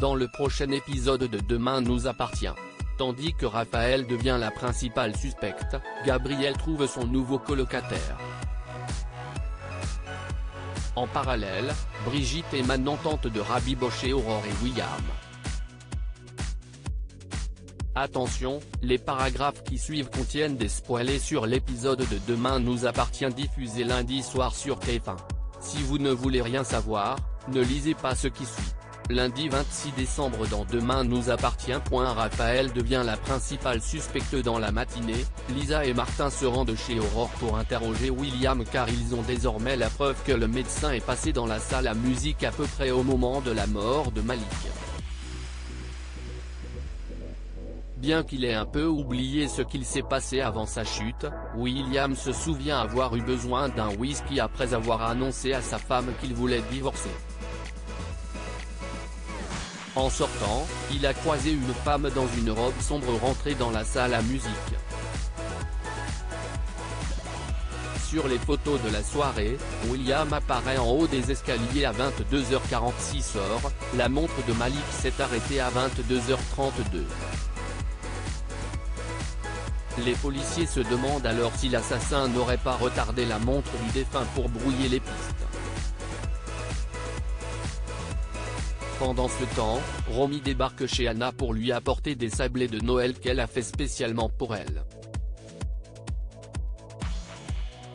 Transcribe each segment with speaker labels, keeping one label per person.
Speaker 1: dans le prochain épisode de Demain nous appartient. Tandis que Raphaël devient la principale suspecte, Gabrielle trouve son nouveau colocataire. En parallèle, Brigitte et Manon tentent de rabibocher Aurore et William. Attention, les paragraphes qui suivent contiennent des spoilers sur l'épisode de Demain nous appartient diffusé lundi soir sur TF1. Si vous ne voulez rien savoir, ne lisez pas ce qui suit. Lundi 26 décembre dans Demain nous appartient. Raphaël devient la principale suspecte dans la matinée, Lisa et Martin se rendent chez Aurore pour interroger William car ils ont désormais la preuve que le médecin est passé dans la salle à musique à peu près au moment de la mort de Malik. Bien qu'il ait un peu oublié ce qu'il s'est passé avant sa chute, William se souvient avoir eu besoin d'un whisky après avoir annoncé à sa femme qu'il voulait divorcer. En sortant, il a croisé une femme dans une robe sombre rentrer dans la salle à musique. Sur les photos de la soirée, William apparaît en haut des escaliers à 22h46. La montre de Malik s'est arrêtée à 22h32. Les policiers se demandent alors si l'assassin n'aurait pas retardé la montre du défunt pour brouiller les pistes. Pendant ce temps, Romy débarque chez Anna pour lui apporter des sablés de Noël qu'elle a fait spécialement pour elle.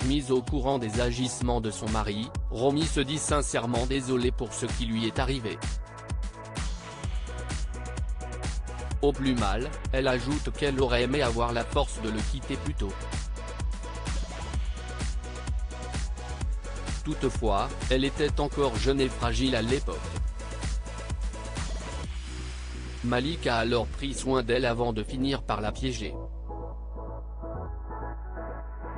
Speaker 1: Mise au courant des agissements de son mari, Romy se dit sincèrement désolée pour ce qui lui est arrivé. Au plus mal, elle ajoute qu'elle aurait aimé avoir la force de le quitter plus tôt. Toutefois, elle était encore jeune et fragile à l'époque. Malik a alors pris soin d'elle avant de finir par la piéger.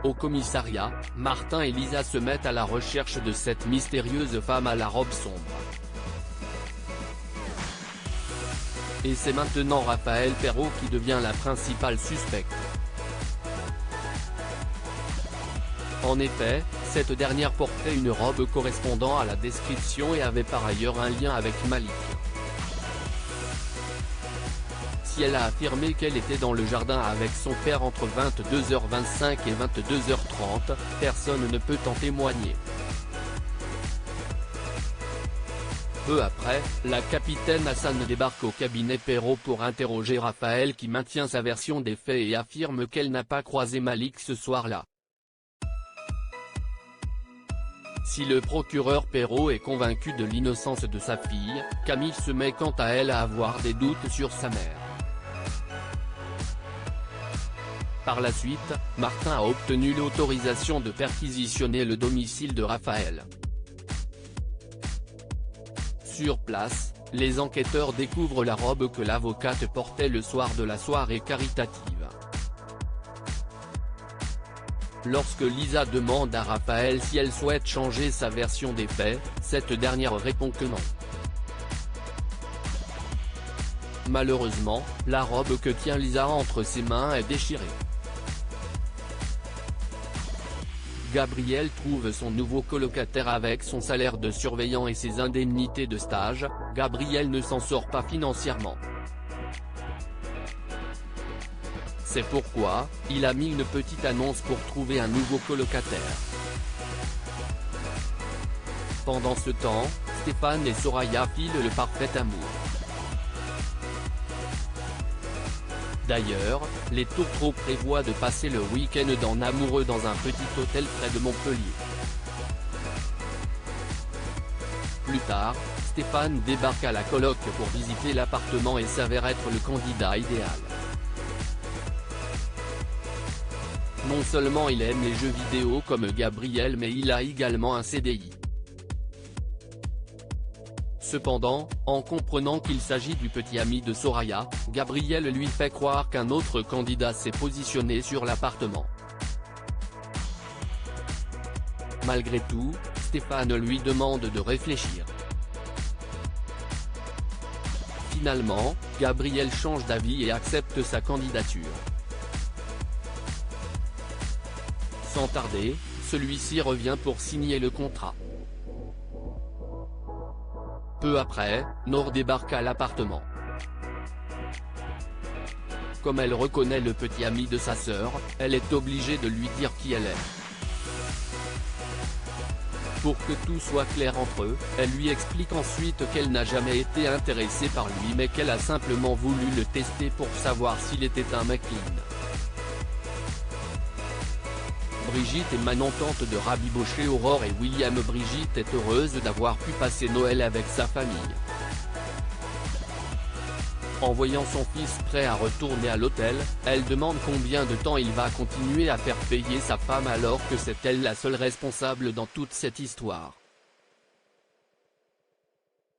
Speaker 1: Au commissariat, Martin et Lisa se mettent à la recherche de cette mystérieuse femme à la robe sombre. Et c'est maintenant Raphaël Perrault qui devient la principale suspecte. En effet, cette dernière portait une robe correspondant à la description et avait par ailleurs un lien avec Malik. Si elle a affirmé qu'elle était dans le jardin avec son père entre 22h25 et 22h30, personne ne peut en témoigner. Peu après, la capitaine Hassan débarque au cabinet Perrault pour interroger Raphaël qui maintient sa version des faits et affirme qu'elle n'a pas croisé Malik ce soir-là. Si le procureur Perrault est convaincu de l'innocence de sa fille, Camille se met quant à elle à avoir des doutes sur sa mère. Par la suite, Martin a obtenu l'autorisation de perquisitionner le domicile de Raphaël. Sur place, les enquêteurs découvrent la robe que l'avocate portait le soir de la soirée caritative. Lorsque Lisa demande à Raphaël si elle souhaite changer sa version des faits, cette dernière répond que non. Malheureusement, la robe que tient Lisa entre ses mains est déchirée. Gabrielle trouve son nouveau colocataire avec son salaire de surveillant et ses indemnités de stage. Gabrielle ne s'en sort pas financièrement. C'est pourquoi, il a mis une petite annonce pour trouver un nouveau colocataire. Pendant ce temps, Stéphane et Soraya filent le parfait amour. D'ailleurs, les tourtereaux prévoient de passer le week-end en amoureux dans un petit hôtel près de Montpellier. Plus tard, Stéphane débarque à la coloc pour visiter l'appartement et s'avère être le candidat idéal. Non seulement il aime les jeux vidéo comme Gabrielle mais il a également un CDI. Cependant, en comprenant qu'il s'agit du petit ami de Soraya, Gabrielle lui fait croire qu'un autre candidat s'est positionné sur l'appartement. Malgré tout, Stéphane lui demande de réfléchir. Finalement, Gabrielle change d'avis et accepte sa candidature. Sans tarder, celui-ci revient pour signer le contrat. Peu après, Nor débarque à l'appartement. Comme elle reconnaît le petit ami de sa sœur, elle est obligée de lui dire qui elle est. Pour que tout soit clair entre eux, elle lui explique ensuite qu'elle n'a jamais été intéressée par lui mais qu'elle a simplement voulu le tester pour savoir s'il était un mec clean. Brigitte et Manon tentent de rabibocher Aurore et William. Brigitte est heureuse d'avoir pu passer Noël avec sa famille. En voyant son fils prêt à retourner à l'hôtel, elle demande combien de temps il va continuer à faire payer sa femme alors que c'est elle la seule responsable dans toute cette histoire.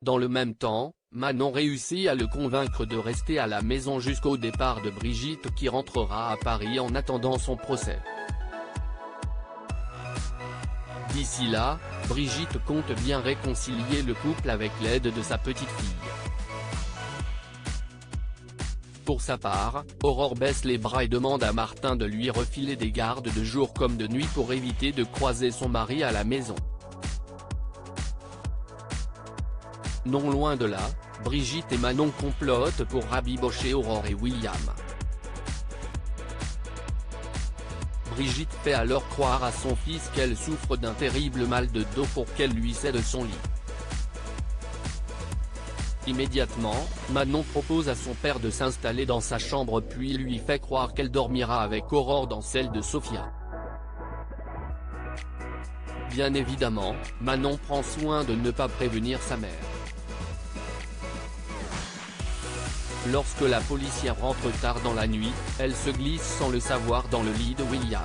Speaker 1: Dans le même temps, Manon réussit à le convaincre de rester à la maison jusqu'au départ de Brigitte qui rentrera à Paris en attendant son procès. D'ici là, Brigitte compte bien réconcilier le couple avec l'aide de sa petite fille. Pour sa part, Aurore baisse les bras et demande à Martin de lui refiler des gardes de jour comme de nuit pour éviter de croiser son mari à la maison. Non loin de là, Brigitte et Manon complotent pour rabibocher Aurore et William. Brigitte fait alors croire à son fils qu'elle souffre d'un terrible mal de dos pour qu'elle lui cède son lit. Immédiatement, Manon propose à son père de s'installer dans sa chambre puis lui fait croire qu'elle dormira avec Aurore dans celle de Sophia. Bien évidemment, Manon prend soin de ne pas prévenir sa mère. Lorsque la policière rentre tard dans la nuit, elle se glisse sans le savoir dans le lit de William.